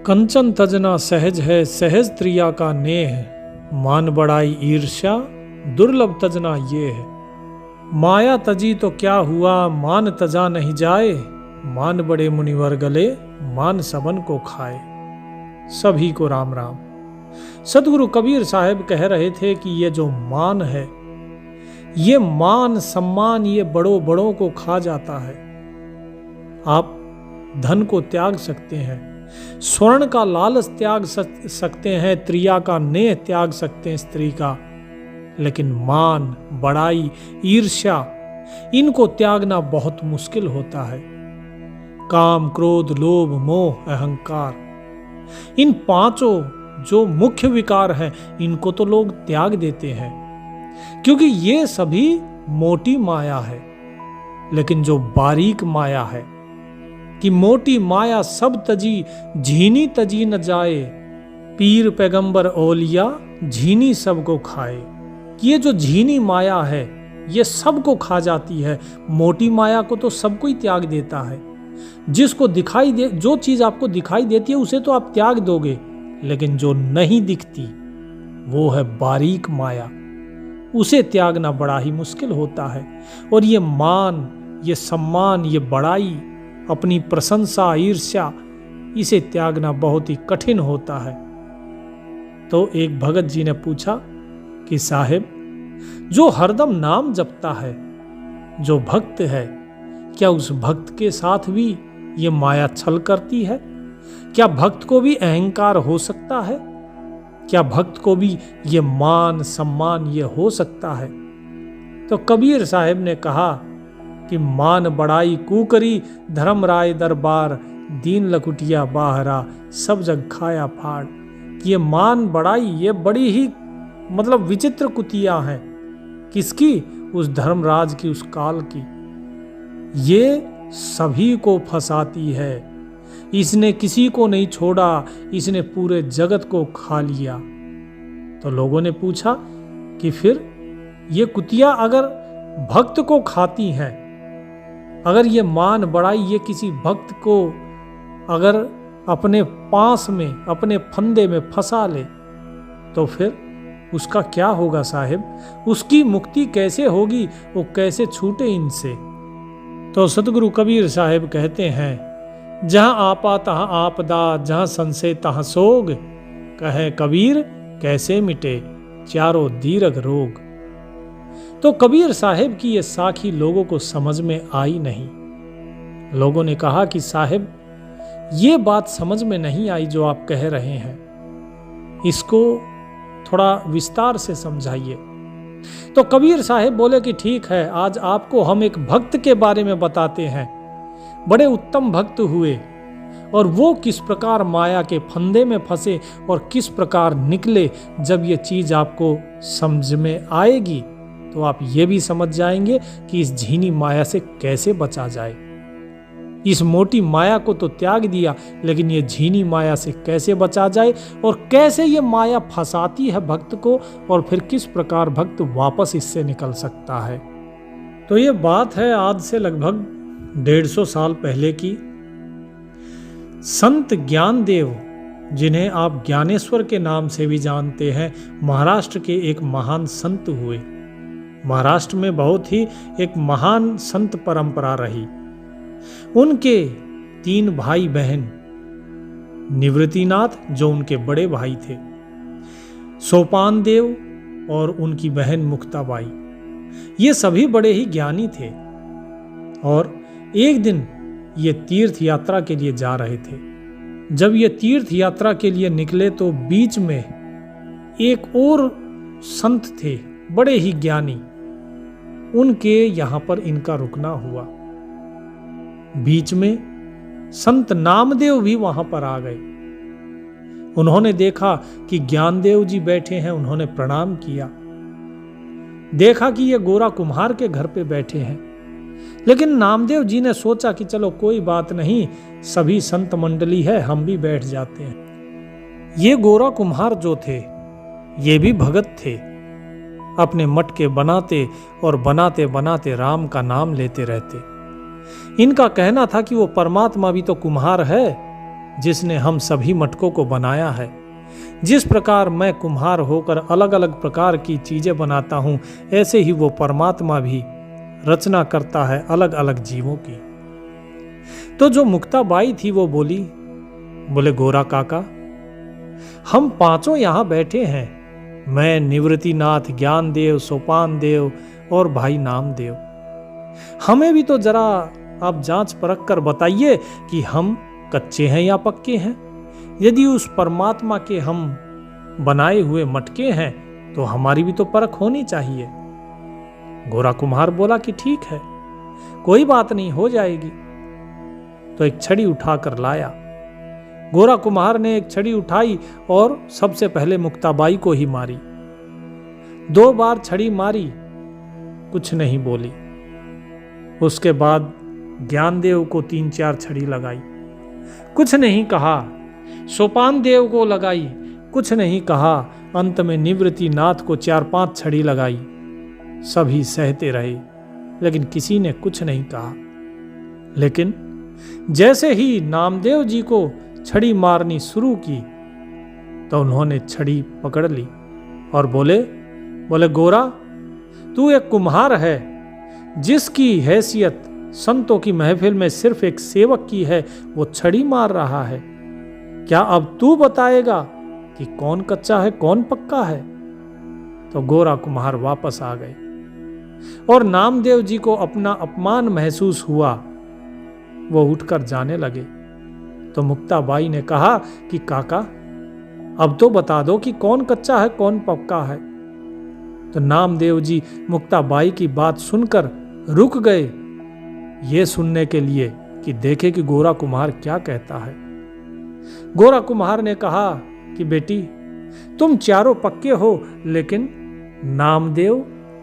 कंचन तजना सहज है सहज त्रिया का नेह, मान बढ़ाई ईर्ष्या दुर्लभ तजना ये है। माया तजी तो क्या हुआ मान तजा नहीं जाए, मान बड़े मुनिवर गले मान सबन को खाए। सभी को राम राम। सदगुरु कबीर साहब कह रहे थे कि ये जो मान है, ये मान सम्मान ये बड़ों बड़ों को खा जाता है। आप धन को त्याग सकते हैं, स्वर्ण का लालच त्याग सकते हैं, त्रिया का नेह त्याग सकते हैं स्त्री का, लेकिन मान बड़ाई ईर्ष्या इनको त्यागना बहुत मुश्किल होता है। काम क्रोध लोभ मोह अहंकार, इन पांचों जो मुख्य विकार हैं इनको तो लोग त्याग देते हैं क्योंकि ये सभी मोटी माया है। लेकिन जो बारीक माया है कि मोटी माया सब तजी झीनी तजी न जाए, पीर पैगंबर औलिया झीनी सबको खाए। ये जो झीनी माया है ये सबको खा जाती है। मोटी माया को तो सब कोई त्याग देता है। जिसको दिखाई दे, जो चीज आपको दिखाई देती है उसे तो आप त्याग दोगे, लेकिन जो नहीं दिखती वो है बारीक माया, उसे त्यागना बड़ा ही मुश्किल होता है। और ये मान ये सम्मान ये बड़ाई अपनी प्रशंसा ईर्ष्या इसे त्यागना बहुत ही कठिन होता है। तो एक भगत जी ने पूछा कि साहिब, जो हरदम नाम जपता है, जो भक्त है, क्या उस भक्त के साथ भी ये माया छल करती है? क्या भक्त को भी अहंकार हो सकता है? क्या भक्त को भी ये मान सम्मान ये हो सकता है? तो कबीर साहब ने कहा कि मान बड़ाई कूकरी धर्म राय दरबार, दीन लकुटिया बाहरा सब जग खाया फाड़। ये मान बड़ाई ये बड़ी ही मतलब विचित्र कुतिया हैं। किसकी? उस धर्मराज की, उस काल की। ये सभी को फंसाती है। इसने किसी को नहीं छोड़ा, इसने पूरे जगत को खा लिया। तो लोगों ने पूछा कि फिर ये कुतिया अगर भक्त को खाती हैं, अगर ये मान बड़ाई ये किसी भक्त को अगर अपने पास में अपने फंदे में फंसा ले, तो फिर उसका क्या होगा साहिब? उसकी मुक्ति कैसे होगी? वो कैसे छूटे इनसे? तो सतगुरु कबीर साहब कहते हैं, जहां आपा तहां आपदा, जहां संशय तहां सोग, कहे कबीर कैसे मिटे चारों दीर्घ रोग। तो कबीर साहब की ये साखी लोगों को समझ में आई नहीं। लोगों ने कहा कि साहब ये बात समझ में नहीं आई जो आप कह रहे हैं, इसको थोड़ा विस्तार से समझाइए। तो कबीर साहब बोले कि ठीक है, आज आपको हम एक भक्त के बारे में बताते हैं। बड़े उत्तम भक्त हुए और वो किस प्रकार माया के फंदे में फंसे और किस प्रकार निकले। जब ये चीज आपको समझ में आएगी तो आप ये भी समझ जाएंगे कि इस झीनी माया से कैसे बचा जाए। इस मोटी माया को तो त्याग दिया, लेकिन ये झीनी माया से कैसे बचा जाए और कैसे ये माया फंसाती है भक्त को, और फिर किस प्रकार भक्त वापस इससे निकल सकता है। तो ये बात है आज से लगभग 150 साल पहले की। संत ज्ञानदेव, जिन्हें आप ज्ञानेश्वर के नाम से भी जानते हैं, महाराष्ट्र के एक महान संत हुए। महाराष्ट्र में बहुत ही एक महान संत परंपरा रही। उनके 3 भाई बहन, निवृत्तिनाथ जो उनके बड़े भाई थे, सोपान देव और उनकी बहन मुक्ताबाई, ये सभी बड़े ही ज्ञानी थे। और एक दिन ये तीर्थ यात्रा के लिए जा रहे थे। जब ये तीर्थ यात्रा के लिए निकले तो बीच में एक और संत थे, बड़े ही ज्ञानी, उनके यहां पर इनका रुकना हुआ। बीच में संत नामदेव भी वहां पर आ गए। उन्होंने देखा कि ज्ञानदेव जी बैठे हैं, उन्होंने प्रणाम किया। देखा कि ये गोरा कुम्हार के घर पे बैठे हैं, लेकिन नामदेव जी ने सोचा कि चलो कोई बात नहीं, सभी संत मंडली है, हम भी बैठ जाते हैं। ये गोरा कुम्हार जो थे ये भी भगत थे, अपने मटके बनाते और बनाते बनाते राम का नाम लेते रहते। इनका कहना था कि वो परमात्मा भी तो कुम्हार है, जिसने हम सभी मटकों को बनाया है। जिस प्रकार मैं कुम्हार होकर अलग अलग प्रकार की चीजें बनाता हूं, ऐसे ही वो परमात्मा भी रचना करता है अलग अलग जीवों की। तो जो मुक्ताबाई थी वो बोले गोरा काका, हम पांचों यहां बैठे हैं, मैं, निवृत्तिनाथ, ज्ञानदेव, सोपान देव और भाई नामदेव। हमें भी तो जरा आप जांच परख कर बताइए कि हम कच्चे हैं या पक्के हैं। यदि उस परमात्मा के हम बनाए हुए मटके हैं तो हमारी भी तो परख होनी चाहिए। गोरा कुम्हार बोला कि ठीक है, कोई बात नहीं, हो जाएगी। तो एक छड़ी उठाकर लाया। गोरा कुम्हार ने एक छड़ी उठाई और सबसे पहले मुक्ताबाई को ही मारी। 2 बार छड़ी मारी, कुछ नहीं बोली। उसके बाद ज्ञानदेव को 3-4 छड़ी लगाई, कुछ नहीं कहा। सोपान देव को लगाई, कुछ नहीं कहा। अंत में निवृत्तिनाथ को 4-5 छड़ी लगाई। सभी सहते रहे, लेकिन किसी ने कुछ नहीं कहा। लेकिन जैसे ही नामदेव जी को छड़ी मारनी शुरू की तो उन्होंने छड़ी पकड़ ली और बोले गोरा, तू एक कुम्हार है जिसकी हैसियत संतों की महफिल में सिर्फ एक सेवक की है, वो छड़ी मार रहा है। क्या अब तू बताएगा कि कौन कच्चा है कौन पक्का है? तो गोरा कुम्हार वापस आ गए और नामदेव जी को अपना अपमान महसूस हुआ। वो उठकर जाने लगे तो मुक्ताबाई ने कहा कि काका, अब तो बता दो कि कौन कच्चा है कौन पक्का है। तो नामदेव जी मुक्ताबाई की बात सुनकर रुक गए, ये सुनने के लिए कि देखे कि गोरा कुम्हार क्या कहता है। गोरा कुम्हार ने कहा कि बेटी, तुम चारों पक्के हो, लेकिन नामदेव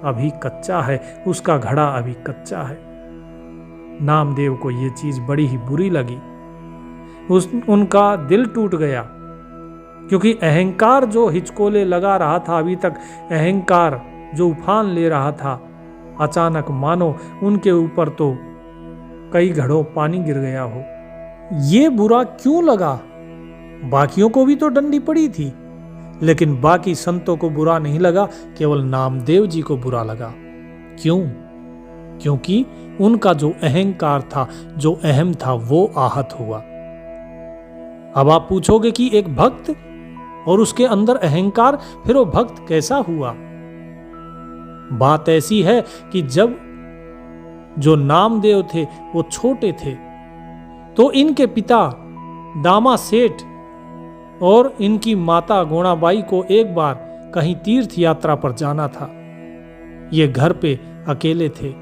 अभी कच्चा है, उसका घड़ा अभी कच्चा है। नामदेव को ये चीज बड़ी ही बुरी लगी। उनका दिल टूट गया, क्योंकि अहंकार जो हिचकोले लगा रहा था अभी तक, अहंकार जो उफान ले रहा था, अचानक मानो उनके ऊपर तो कई घड़ों पानी गिर गया हो। ये बुरा क्यों लगा? बाकियों को भी तो डंडी पड़ी थी, लेकिन बाकी संतों को बुरा नहीं लगा, केवल नामदेव जी को बुरा लगा। क्यों? क्योंकि उनका जो अहंकार था, जो अहम था, वो आहत हुआ। अब आप पूछोगे कि एक भक्त और उसके अंदर अहंकार, फिर वो भक्त कैसा हुआ? बात ऐसी है कि जब जो नामदेव थे वो छोटे थे तो इनके पिता दामा सेठ और इनकी माता गोणाबाई को एक बार कहीं तीर्थ यात्रा पर जाना था। ये घर पे अकेले थे।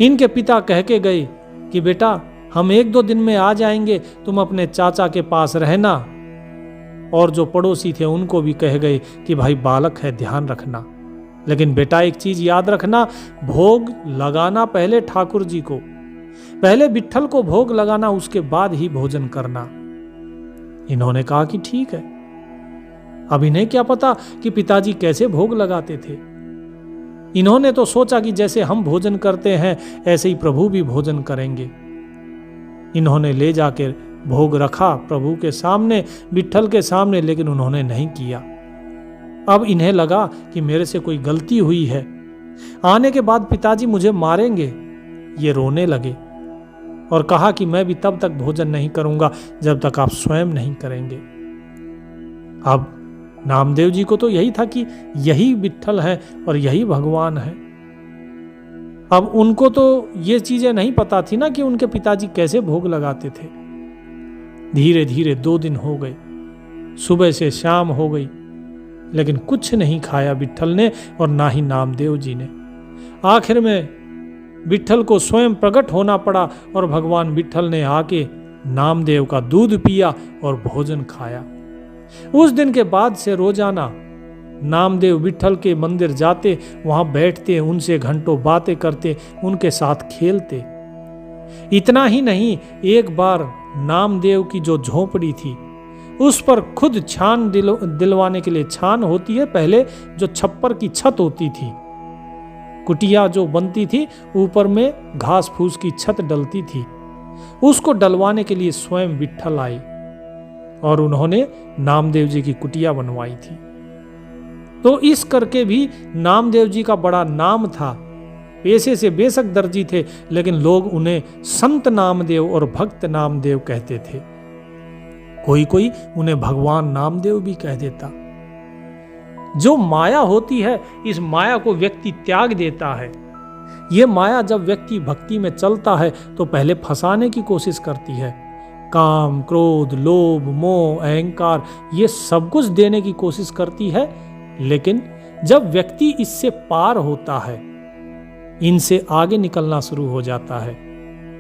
इनके पिता कह के गए कि बेटा, हम 1-2 दिन में आ जाएंगे, तुम अपने चाचा के पास रहना। और जो पड़ोसी थे उनको भी कह गए कि भाई बालक है, ध्यान रखना, लेकिन बेटा एक चीज याद रखना, भोग लगाना पहले ठाकुर जी को, पहले विट्ठल को भोग लगाना, उसके बाद ही भोजन करना। इन्होंने कहा कि ठीक है। अब इन्हें क्या पता कि पिताजी कैसे भोग लगाते थे। इन्होंने तो सोचा कि जैसे हम भोजन करते हैं ऐसे ही प्रभु भी भोजन करेंगे। इन्होंने ले जाकर भोग रखा प्रभु के सामने, विट्ठल के सामने, लेकिन उन्होंने नहीं किया। अब इन्हें लगा कि मेरे से कोई गलती हुई है, आने के बाद पिताजी मुझे मारेंगे। ये रोने लगे और कहा कि मैं भी तब तक भोजन नहीं करूंगा जब तक आप स्वयं नहीं करेंगे। अब नामदेव जी को तो यही था कि यही विट्ठल है और यही भगवान है। अब उनको तो ये चीजें नहीं पता थी ना कि उनके पिताजी कैसे भोग लगाते थे। धीरे धीरे 2 दिन हो गए, सुबह से शाम हो गई, लेकिन कुछ नहीं खाया विट्ठल ने और ना ही नामदेव जी ने। आखिर में विट्ठल को स्वयं प्रकट होना पड़ा और भगवान विट्ठल ने आके नामदेव का दूध पिया और भोजन खाया। उस दिन के बाद से रोजाना नामदेव विट्ठल के मंदिर जाते, वहां बैठते, उनसे घंटों बातें करते, उनके साथ खेलते। इतना ही नहीं, एक बार नामदेव की जो झोपड़ी थी उस पर खुद छान दिलवाने के लिए, छान होती है पहले जो छप्पर की छत होती थी, कुटिया जो बनती थी, ऊपर में घास फूस की छत डलती थी, उसको डलवाने के लिए स्वयं विट्ठल आए और उन्होंने नामदेव जी की कुटिया बनवाई थी। तो इस करके भी नामदेव जी का बड़ा नाम था। पेशे से बेशक दर्जी थे, लेकिन लोग उन्हें संत नामदेव और भक्त नामदेव कहते थे। कोई कोई उन्हें भगवान नामदेव भी कह देता। जो माया होती है, इस माया को व्यक्ति त्याग देता है। ये माया जब व्यक्ति भक्ति में चलता है तो पहले फंसाने की कोशिश करती है। काम, क्रोध, लोभ, मोह, अहंकार, ये सब कुछ देने की कोशिश करती है। लेकिन जब व्यक्ति इससे पार होता है, इनसे आगे निकलना शुरू हो जाता है,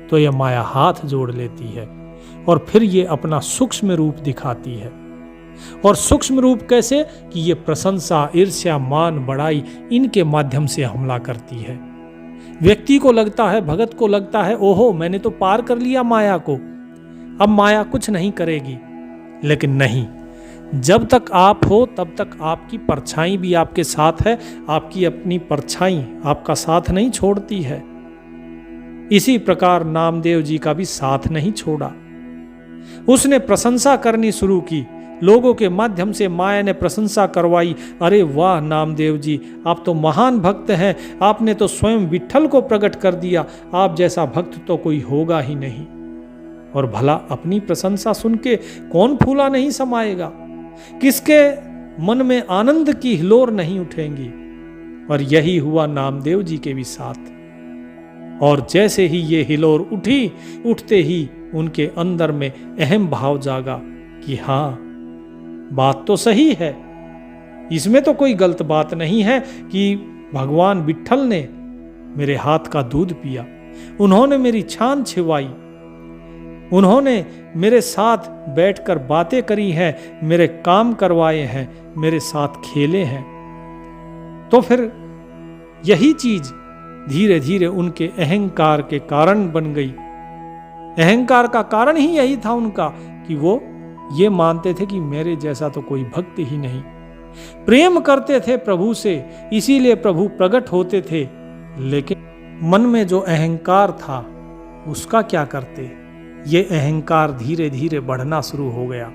तो यह माया हाथ जोड़ लेती है और फिर ये अपना सूक्ष्म रूप दिखाती है। और सूक्ष्म रूप कैसे? कि ये प्रशंसा, ईर्ष्या, मान, बड़ाई, इनके माध्यम से हमला करती है। व्यक्ति को लगता है, भगत को लगता है, ओहो मैंने तो पार कर लिया माया को, अब माया कुछ नहीं करेगी। लेकिन नहीं, जब तक आप हो तब तक आपकी परछाई भी आपके साथ है। आपकी अपनी परछाई आपका साथ नहीं छोड़ती है। इसी प्रकार नामदेव जी का भी साथ नहीं छोड़ा। उसने प्रशंसा करनी शुरू की। लोगों के माध्यम से माया ने प्रशंसा करवाई। अरे वाह नामदेव जी, आप तो महान भक्त हैं, आपने तो स्वयं विट्ठल को प्रकट कर दिया, आप जैसा भक्त तो कोई होगा ही नहीं। और भला अपनी प्रशंसा सुन के कौन फूला नहीं समाएगा? किसके मन में आनंद की हिलोर नहीं उठेंगी? और यही हुआ नामदेव जी के भी साथ। और जैसे ही ये हिलोर उठी, उठते ही उनके अंदर में अहम भाव जागा कि हाँ, बात तो सही है, इसमें तो कोई गलत बात नहीं है कि भगवान विट्ठल ने मेरे हाथ का दूध पिया, उन्होंने मेरी छान छिवाई, उन्होंने मेरे साथ बैठकर बातें करी हैं, मेरे काम करवाए हैं, मेरे साथ खेले हैं। तो फिर यही चीज धीरे धीरे उनके अहंकार के कारण बन गई। अहंकार का कारण ही यही था उनका कि वो ये मानते थे कि मेरे जैसा तो कोई भक्त ही नहीं। प्रेम करते थे प्रभु से, इसीलिए प्रभु प्रकट होते थे, लेकिन मन में जो अहंकार था उसका क्या करते? ये अहंकार धीरे धीरे बढ़ना शुरू हो गया।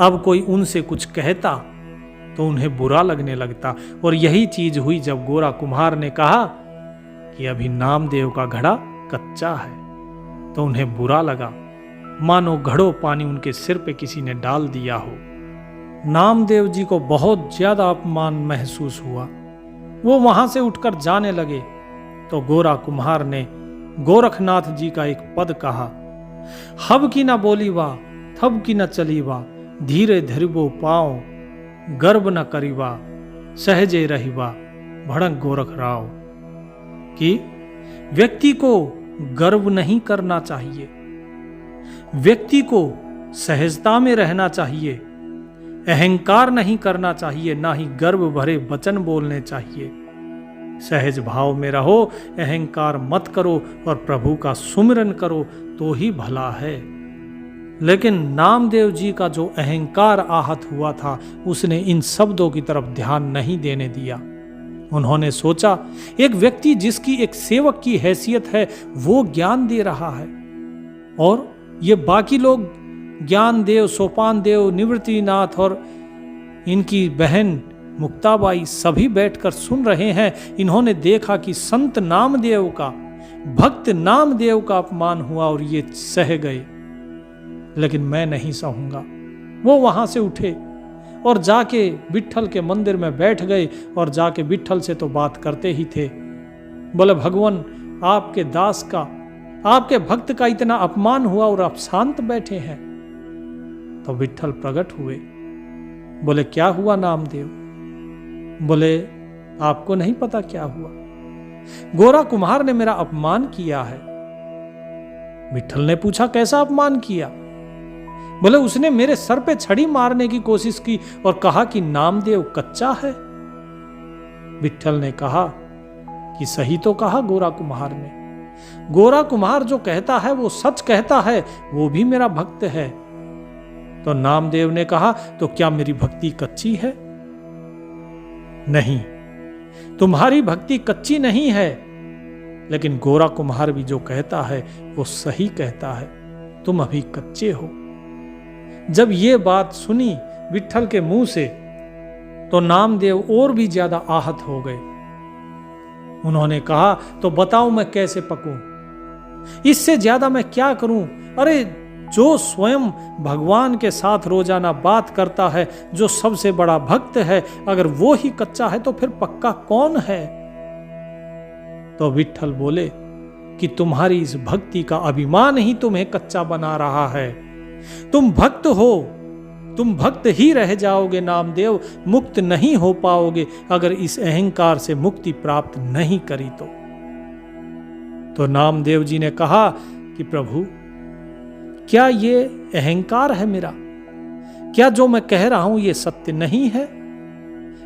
अब कोई उनसे कुछ कहता तो उन्हें बुरा लगने लगता। और यही चीज हुई जब गोरा कुम्हार ने कहा कि अभी नामदेव का घड़ा कच्चा है, तो उन्हें बुरा लगा, मानो घड़ों पानी उनके सिर पे किसी ने डाल दिया हो। नामदेव जी को बहुत ज्यादा अपमान महसूस हुआ। वो वहां से उठकर जाने लगे तो गोरा कुम्हार ने गोरखनाथ जी का एक पद कहा, हब की न बोली वा, थब की न चली वा, धीरे धरिबो पाओ, गर्व न करीवा, सहजे रहिवा, भड़क गोरख राव। कि व्यक्ति को गर्व नहीं करना चाहिए, व्यक्ति को सहजता में रहना चाहिए, अहंकार नहीं करना चाहिए, ना ही गर्व भरे वचन बोलने चाहिए। सहज भाव में रहो, अहंकार मत करो और प्रभु का सुमिरन करो तो ही भला है। लेकिन नामदेव जी का जो अहंकार आहत हुआ था, उसने इन शब्दों की तरफ ध्यान नहीं देने दिया। उन्होंने सोचा, एक व्यक्ति जिसकी एक सेवक की हैसियत है वो ज्ञान दे रहा है, और ये बाकी लोग ज्ञान देव, सोपान देव, निवृत्तिनाथ और इनकी बहन मुक्ताबाई सभी बैठकर सुन रहे हैं। इन्होंने देखा कि संत नामदेव का, भक्त नामदेव का अपमान हुआ और ये सह गए, लेकिन मैं नहीं सहूंगा। वो वहां से उठे और जाके विट्ठल के मंदिर में बैठ गए और जाके विट्ठल से तो बात करते ही थे। बोले, भगवान आपके दास का, आपके भक्त का इतना अपमान हुआ और आप शांत बैठे हैं। तो विट्ठल प्रकट हुए। बोले, क्या हुआ नामदेव? बोले, आपको नहीं पता क्या हुआ? गोरा कुम्हार ने मेरा अपमान किया है। विट्ठल ने पूछा, कैसा अपमान किया? बोले, उसने मेरे सर पे छड़ी मारने की कोशिश की और कहा कि नामदेव कच्चा है। विट्ठल ने कहा कि सही तो कहा गोरा कुम्हार ने। गोरा कुम्हार जो कहता है वो सच कहता है, वो भी मेरा भक्त है। तो नामदेव ने कहा, तो क्या मेरी भक्ति कच्ची है? नहीं, तुम्हारी भक्ति कच्ची नहीं है, लेकिन गोरा कुम्हार भी जो कहता है वो सही कहता है। तुम अभी कच्चे हो। जब ये बात सुनी विट्ठल के मुंह से तो नामदेव और भी ज्यादा आहत हो गए। उन्होंने कहा, तो बताओ मैं कैसे पकूं, इससे ज्यादा मैं क्या करूं? अरे जो स्वयं भगवान के साथ रोजाना बात करता है, जो सबसे बड़ा भक्त है, अगर वो ही कच्चा है तो फिर पक्का कौन है? तो विट्ठल बोले कि तुम्हारी इस भक्ति का अभिमान ही तुम्हें कच्चा बना रहा है। तुम भक्त हो, तुम भक्त ही रह जाओगे नामदेव, मुक्त नहीं हो पाओगे अगर इस अहंकार से मुक्ति प्राप्त नहीं करी तो नामदेव जी ने कहा कि प्रभु, क्या ये अहंकार है मेरा? क्या जो मैं कह रहा हूं ये सत्य नहीं है?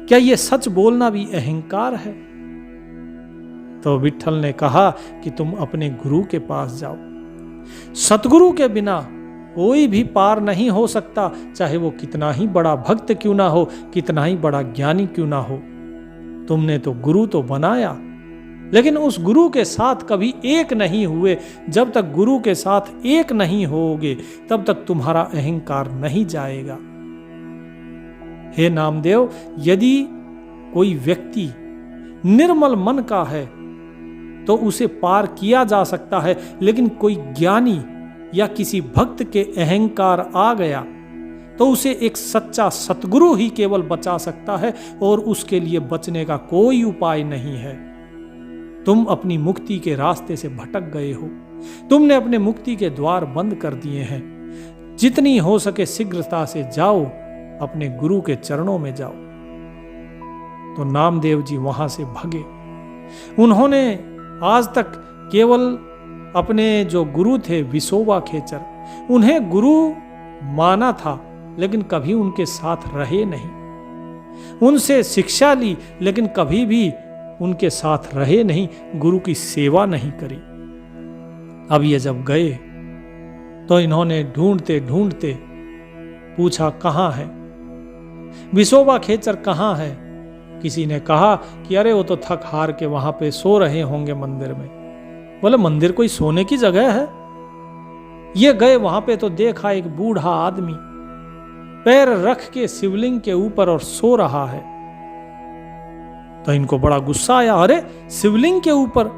क्या ये सच बोलना भी अहंकार है? तो विट्ठल ने कहा कि तुम अपने गुरु के पास जाओ। सतगुरु के बिना कोई भी पार नहीं हो सकता, चाहे वो कितना ही बड़ा भक्त क्यों ना हो, कितना ही बड़ा ज्ञानी क्यों ना हो। तुमने तो गुरु तो बनाया, लेकिन उस गुरु के साथ कभी एक नहीं हुए। जब तक गुरु के साथ एक नहीं होगे तब तक तुम्हारा अहंकार नहीं जाएगा। हे नामदेव, यदि कोई व्यक्ति निर्मल मन का है तो उसे पार किया जा सकता है, लेकिन कोई ज्ञानी या किसी भक्त के अहंकार आ गया तो उसे एक सच्चा सतगुरु ही केवल बचा सकता है, और उसके लिए बचने का कोई उपाय नहीं है। तुम अपनी मुक्ति के रास्ते से भटक गए हो, तुमने अपने मुक्ति के द्वार बंद कर दिए हैं। जितनी हो सके शीघ्रता से जाओ, अपने गुरु के चरणों में जाओ। तो नामदेव जी वहां से भगे। उन्होंने आज तक केवल अपने जो गुरु थे विसोबा खेचर, उन्हें गुरु माना था, लेकिन कभी उनके साथ रहे नहीं। उनसे शिक्षा ली, लेकिन कभी भी उनके साथ रहे नहीं, गुरु की सेवा नहीं करी। अब ये जब गए तो इन्होंने ढूंढते ढूंढते पूछा, कहाँ है विसोबा खेचर, कहाँ है? किसी ने कहा कि अरे वो तो थक हार के वहां पे सो रहे होंगे मंदिर में। बोले, मंदिर कोई सोने की जगह है? ये गए वहां पे तो देखा एक बूढ़ा आदमी पैर रख के शिवलिंग के ऊपर और सो रहा है। तो इनको बड़ा गुस्सा आया, अरे शिवलिंग के ऊपर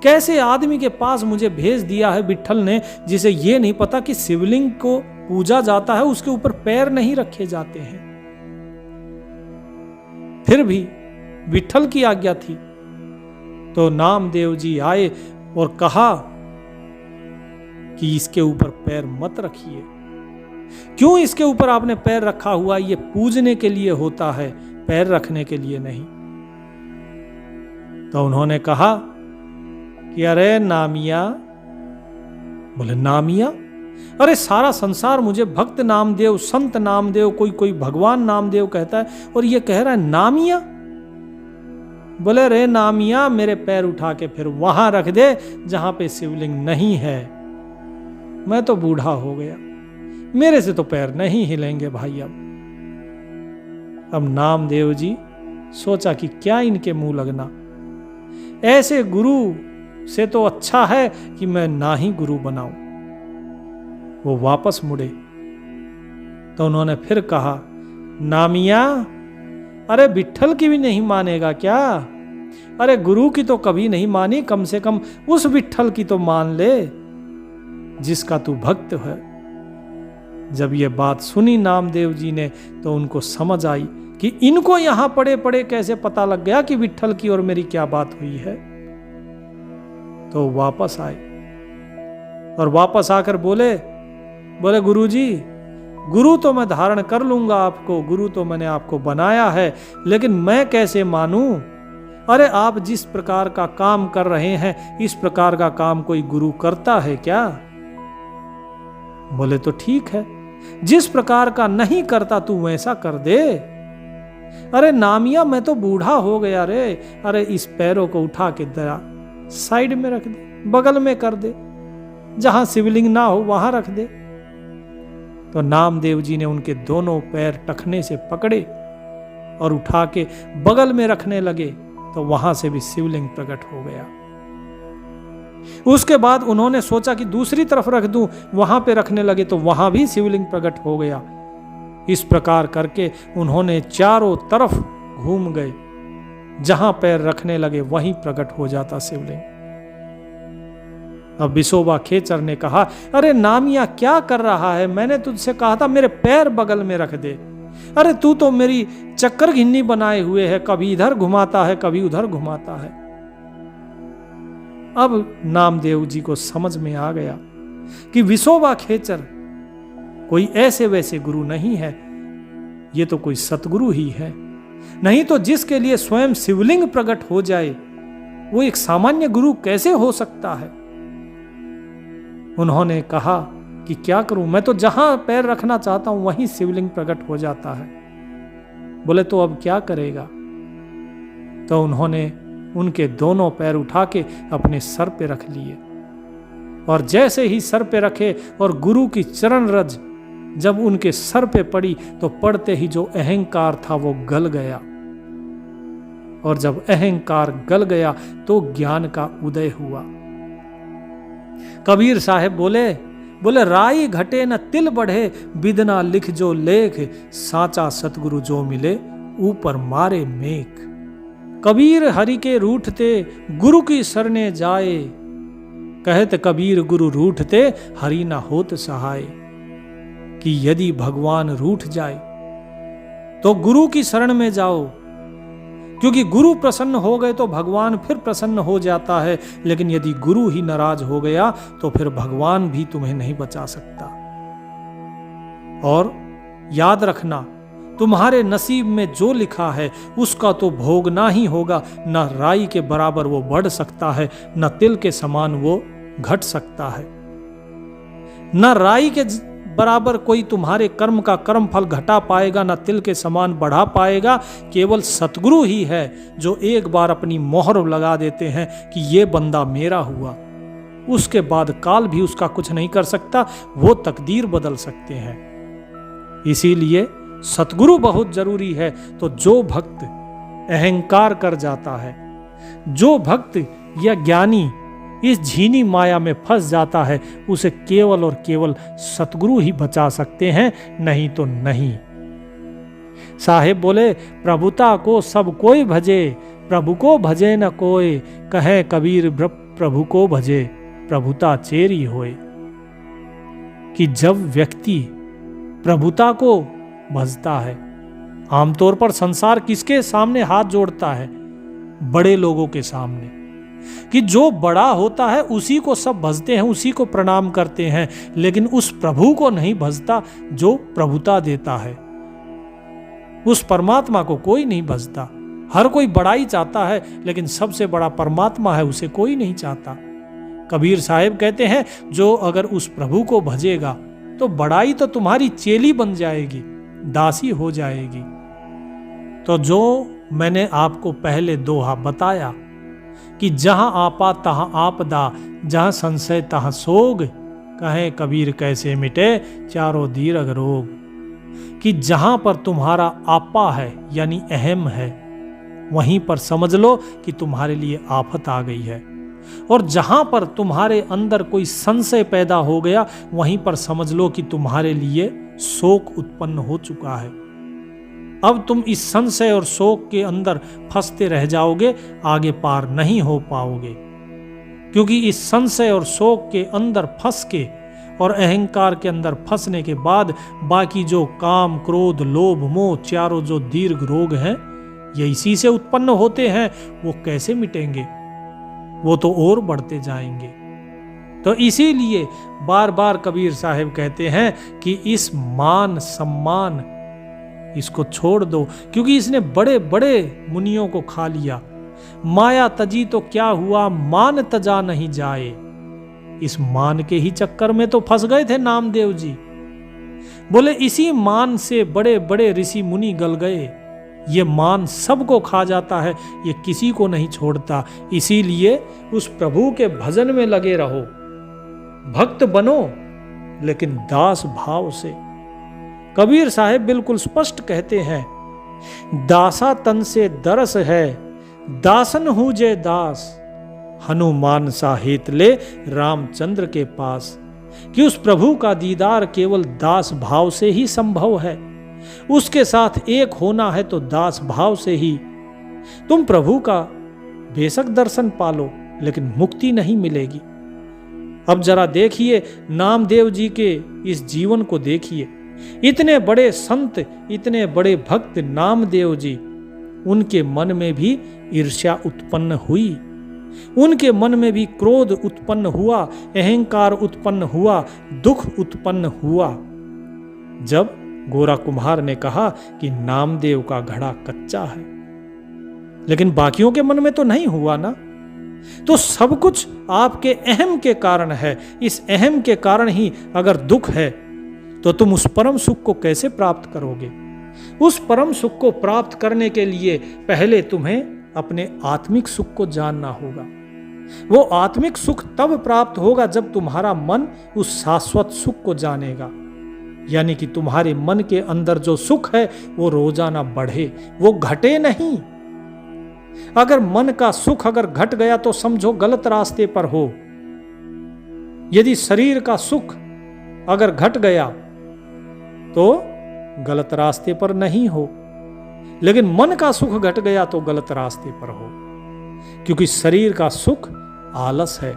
कैसे आदमी के पास मुझे भेज दिया है विट्ठल ने, जिसे ये नहीं पता कि शिवलिंग को पूजा जाता है, उसके ऊपर पैर नहीं रखे जाते हैं। फिर भी विट्ठल की आज्ञा थी। तो नामदेव जी आए और कहा कि इसके ऊपर पैर मत रखिए। क्यों इसके ऊपर आपने पैर रखा हुआ? ये पूजने के लिए होता है, पैर रखने के लिए नहीं। तो उन्होंने कहा कि अरे नामिया। बोले, नामिया? अरे सारा संसार मुझे भक्त नामदेव, संत नामदेव, कोई कोई भगवान नामदेव कहता है, और ये कह रहा है नामिया। बोले, रे नामिया, मेरे पैर उठा के फिर वहां रख दे जहां पे शिवलिंग नहीं है। मैं तो बूढ़ा हो गया, मेरे से तो पैर नहीं हिलेंगे भाई। अब नामदेव जी सोचा कि क्या इनके मुंह लगना, ऐसे गुरु से तो अच्छा है कि मैं ना ही गुरु बनाऊं। वो वापस मुड़े तो उन्होंने फिर कहा, नामिया, अरे विट्ठल की भी नहीं मानेगा क्या? अरे गुरु की तो कभी नहीं मानी, कम से कम उस विट्ठल की तो मान ले जिसका तू भक्त है। जब ये बात सुनी नामदेव जी ने तो उनको समझ आई कि इनको यहां पड़े पड़े कैसे पता लग गया कि विट्ठल की और मेरी क्या बात हुई है। तो वापस आए और वापस आकर बोले गुरुजी, गुरु तो मैं धारण कर लूंगा आपको, गुरु तो मैंने आपको बनाया है, लेकिन मैं कैसे मानूं? अरे आप जिस प्रकार का काम कर रहे हैं, इस प्रकार का काम कोई गुरु करता है क्या? बोले, तो ठीक है, जिस प्रकार का नहीं करता तू वैसा कर दे। अरे नामिया, मैं तो बूढ़ा हो गया रे। अरे इस पैरों को उठा के जरा साइड में रख दे, बगल में कर दे, जहां शिवलिंग ना हो वहां रख दे। तो नामदेव जी ने उनके दोनों पैर टखने से पकड़े और उठा के बगल में रखने लगे, तो वहां से भी शिवलिंग प्रकट हो गया। उसके बाद उन्होंने सोचा कि दूसरी तरफ रख दूं, वहां पे रखने लगे तो वहां भी शिवलिंग प्रकट हो गया। इस प्रकार करके उन्होंने चारों तरफ घूम गए, जहां पैर रखने लगे वहीं प्रकट हो जाता शिवलिंग। अब विसोबा खेचर ने कहा, अरे नामिया क्या कर रहा है, मैंने तुझसे कहा था मेरे पैर बगल में रख दे। अरे तू तो मेरी चक्कर घिन्नी बनाए हुए है, कभी इधर घुमाता है कभी उधर घुमाता है। अब नामदेव जी को समझ में आ गया कि विसोबा खेचर कोई ऐसे वैसे गुरु नहीं है, ये तो कोई सतगुरु ही है। नहीं तो जिसके लिए स्वयं शिवलिंग प्रकट हो जाए वो एक सामान्य गुरु कैसे हो सकता है। उन्होंने कहा कि क्या करूं, मैं तो जहां पैर रखना चाहता हूं वहीं शिवलिंग प्रकट हो जाता है। बोले तो अब क्या करेगा। तो उन्होंने उनके दोनों पैर उठा के अपने सर पे रख लिए, और जैसे ही सर पे रखे और गुरु की चरण रज जब उनके सर पे पड़ी तो पड़ते ही जो अहंकार था वो गल गया, और जब अहंकार गल गया तो ज्ञान का उदय हुआ। कबीर साहब बोले राई घटे न तिल बढ़े, बिदना लिख जो लेख, साचा सतगुरु जो मिले ऊपर मारे मेख। कबीर हरि के रूठते गुरु की सरने जाए, कहत कबीर गुरु रूठते हरि ना होत सहाय। कि यदि भगवान रूठ जाए तो गुरु की शरण में जाओ, क्योंकि गुरु प्रसन्न हो गए तो भगवान फिर प्रसन्न हो जाता है, लेकिन यदि गुरु ही नाराज हो गया तो फिर भगवान भी तुम्हें नहीं बचा सकता। और याद रखना, तुम्हारे नसीब में जो लिखा है उसका तो भोगना ही होगा। न राई के बराबर वो बढ़ सकता है, न तिल के समान वो घट सकता है। न राई के बराबर कोई तुम्हारे कर्म का कर्म फल घटा पाएगा, न तिल के समान बढ़ा पाएगा। केवल सतगुरु ही है जो एक बार अपनी मोहर लगा देते हैं कि ये बंदा मेरा हुआ, उसके बाद काल भी उसका कुछ नहीं कर सकता, वो तकदीर बदल सकते हैं। इसीलिए सतगुरु बहुत जरूरी है। तो जो भक्त अहंकार कर जाता है, जो भक्त या ज्ञानी इस झीनी माया में फंस जाता है, उसे केवल और केवल सतगुरु ही बचा सकते हैं, नहीं तो नहीं। साहेब बोले, प्रभुता को सब कोई भजे, प्रभु को भजे न कोई, कहे कबीर प्रभु को भजे, प्रभुता चेरी होए। कि जब व्यक्ति प्रभुता को भजता है, आमतौर पर संसार किसके सामने हाथ जोड़ता है? बड़े लोगों के सामने, कि जो बड़ा होता है उसी को सब भजते हैं, उसी को प्रणाम करते हैं, लेकिन उस प्रभु को नहीं भजता जो प्रभुता देता है। उस परमात्मा को कोई नहीं भजता। हर कोई बड़ाई चाहता है, लेकिन सबसे बड़ा परमात्मा है उसे कोई नहीं चाहता। कबीर साहब कहते हैं, जो अगर उस प्रभु को भजेगा तो बड़ाई तो तुम्हारी चेली बन जाएगी, दासी हो जाएगी। तो जो मैंने आपको पहले दोहा बताया कि जहां आपा तहां आपदा, जहां संशय तहां सोग, कहें कबीर कैसे मिटे चारों दीर्घ रोग। कि जहां पर तुम्हारा आपा है यानी अहम है, वहीं पर समझ लो कि तुम्हारे लिए आफत आ गई है, और जहां पर तुम्हारे अंदर कोई संशय पैदा हो गया वहीं पर समझ लो कि तुम्हारे लिए शोक उत्पन्न हो चुका है। अब तुम इस संशय और शोक के अंदर फंसते रह जाओगे, आगे पार नहीं हो पाओगे। क्योंकि इस संशय और शोक के अंदर फंस के और अहंकार के अंदर फंसने के बाद बाकी जो काम, क्रोध, लोभ, मोह, चारों जो दीर्घ रोग हैं, ये इसी से उत्पन्न होते हैं। वो कैसे मिटेंगे? वो तो और बढ़ते जाएंगे। तो इसीलिए बार बार कबीर साहब कहते हैं कि इस मान सम्मान इसको छोड़ दो, क्योंकि इसने बड़े बड़े मुनियों को खा लिया। माया तजी तो क्या हुआ, मान तजा नहीं जाए। इस मान के ही चक्कर में तो फंस गए थे नामदेव जी। बोले इसी मान से बड़े बड़े ऋषि मुनि गल गए। ये मान सबको खा जाता है, ये किसी को नहीं छोड़ता। इसीलिए उस प्रभु के भजन में लगे रहो, भक्त बनो लेकिन दास भाव से। कबीर साहब बिल्कुल स्पष्ट कहते हैं, दासा तन से दरस है, दासन हूँ जे दास, हनुमान सा हेत ले रामचंद्र के पास, कि उस प्रभु का दीदार केवल दास भाव से ही संभव है। उसके साथ एक होना है तो दास भाव से ही। तुम प्रभु का बेशक दर्शन पालो, लेकिन मुक्ति नहीं मिलेगी। अब जरा देखिए नामदेव जी के इस जीवन को देखिए। इतने बड़े संत, इतने बड़े भक्त नामदेव जी, उनके मन में भी ईर्ष्या उत्पन्न हुई, उनके मन में भी क्रोध उत्पन्न हुआ, अहंकार उत्पन्न हुआ, दुख उत्पन्न हुआ। जब गोरा कुम्हार ने कहा कि नामदेव का घड़ा कच्चा है, लेकिन बाकियों के मन में तो नहीं हुआ ना। तो सब कुछ आपके अहम के कारण है। इस अहम के कारण ही अगर दुख है तो तुम उस परम सुख को कैसे प्राप्त करोगे? उस परम सुख को प्राप्त करने के लिए पहले तुम्हें अपने आत्मिक सुख को जानना होगा। वो आत्मिक सुख तब प्राप्त होगा जब तुम्हारा मन उस शाश्वत सुख को जानेगा, यानी कि तुम्हारे मन के अंदर जो सुख है वो रोजाना बढ़े, वो घटे नहीं। अगर मन का सुख अगर घट गया तो समझो गलत रास्ते पर हो। यदि शरीर का सुख अगर घट गया तो गलत रास्ते पर नहीं हो, लेकिन मन का सुख घट गया तो गलत रास्ते पर हो, क्योंकि शरीर का सुख आलस है।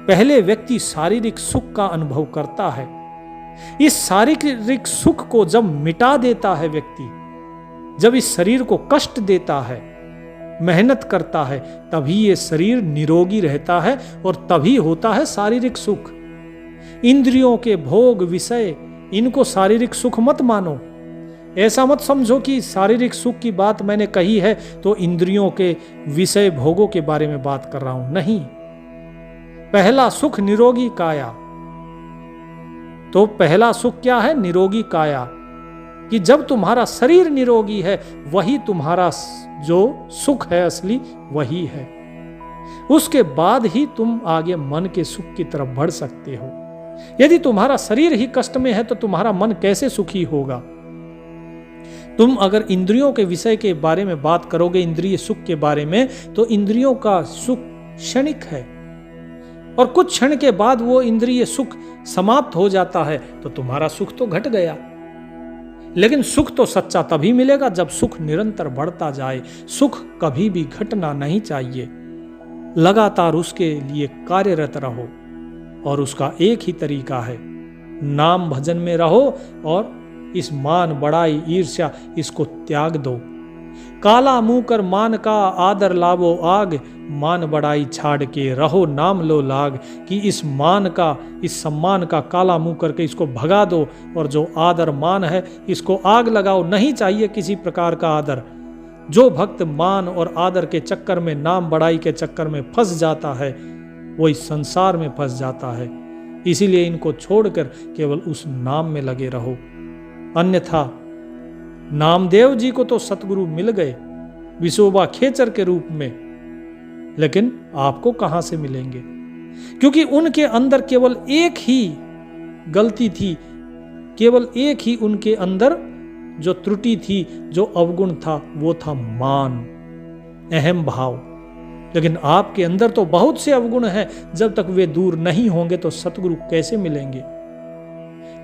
पहले व्यक्ति शारीरिक सुख का अनुभव करता है। इस शारीरिक सुख को जब मिटा देता है व्यक्ति, जब इस शरीर को कष्ट देता है, मेहनत करता है, तभी ये शरीर निरोगी रहता है और तभी होता है शारीरिक सुख। इंद्रियों के भोग विषय, इनको शारीरिक सुख मत मानो। ऐसा मत समझो कि शारीरिक सुख की बात मैंने कही है तो इंद्रियों के विषय भोगों के बारे में बात कर रहा हूं, नहीं। पहला सुख निरोगी काया। तो पहला सुख क्या है? निरोगी काया, कि जब तुम्हारा शरीर निरोगी है वही तुम्हारा जो सुख है असली वही है। उसके बाद ही तुम आगे मन के सुख की तरफ बढ़ सकते हो। यदि तुम्हारा शरीर ही कष्ट में है तो तुम्हारा मन कैसे सुखी होगा? तुम अगर इंद्रियों के विषय के बारे में बात करोगे, इंद्रिय सुख के बारे में, तो इंद्रियों का सुख क्षणिक है और कुछ क्षण के बाद वो इंद्रिय सुख समाप्त हो जाता है तो तुम्हारा सुख तो घट गया। लेकिन सुख तो सच्चा तभी मिलेगा जब सुख निरंतर बढ़ता जाए। सुख कभी भी घटना नहीं चाहिए। लगातार उसके लिए कार्यरत रहो और उसका एक ही तरीका है, नाम भजन में रहो और इस मान बड़ाई ईर्ष्या इसको त्याग दो। काला मुंह कर मान का आदर लावो आग, मान बड़ाई छाड़ के रहो नाम लो लाग। कि इस मान का, इस सम्मान का काला मुंह करके इसको भगा दो और जो आदर मान है इसको आग लगाओ। नहीं चाहिए किसी प्रकार का आदर। जो भक्त मान और आदर के चक्कर में, नाम बड़ाई के चक्कर में फंस जाता है वो इस संसार में फंस जाता है। इसीलिए इनको छोड़कर केवल उस नाम में लगे रहो। अन्यथा नामदेव जी को तो सतगुरु मिल गए विशोबा खेचर के रूप में, लेकिन आपको कहां से मिलेंगे? क्योंकि उनके अंदर केवल एक ही गलती थी, केवल एक ही उनके अंदर जो त्रुटि थी, जो अवगुण था, वो था मान, अहम भाव। लेकिन आपके अंदर तो बहुत से अवगुण हैं। जब तक वे दूर नहीं होंगे तो सतगुरु कैसे मिलेंगे?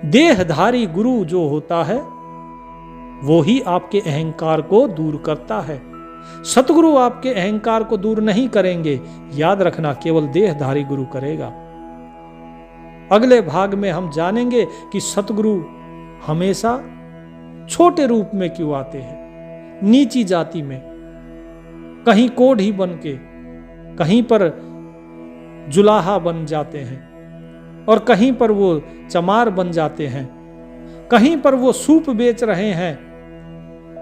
देहधारी गुरु जो होता है वो ही आपके अहंकार को दूर करता है। सतगुरु आपके अहंकार को दूर नहीं करेंगे। याद रखना, केवल देहधारी गुरु करेगा। अगले भाग में हम जानेंगे कि सतगुरु हमेशा छोटे रूप में क्यों आते हैं, नीची जाति में, कहीं कोढ़ी बन के, कहीं पर जुलाहा बन जाते हैं और कहीं पर वो चमार बन जाते हैं, कहीं पर वो सूप बेच रहे हैं,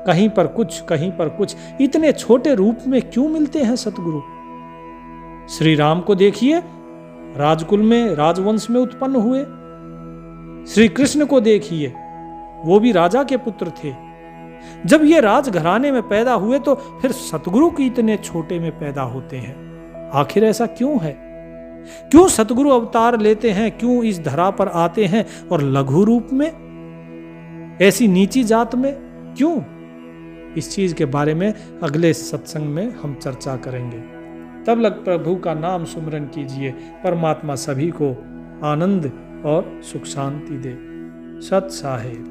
कहीं पर कुछ, कहीं पर कुछ। इतने छोटे रूप में क्यों मिलते हैं सतगुरु? श्री राम को देखिए, राजकुल में, राजवंश में उत्पन्न हुए। श्री कृष्ण को देखिए, वो भी राजा के पुत्र थे। जब ये राजघराने में पैदा हुए तो फिर सतगुरु की इतने छोटे में पैदा होते हैं। आखिर ऐसा क्यों है? क्यों सतगुरु अवतार लेते हैं? क्यों इस धरा पर आते हैं और लघु रूप में, ऐसी नीची जात में क्यों? इस चीज के बारे में अगले सत्संग में हम चर्चा करेंगे। तब लग प्रभु का नाम सुमरन कीजिए। परमात्मा सभी को आनंद और सुख शांति दे। सत साहेब।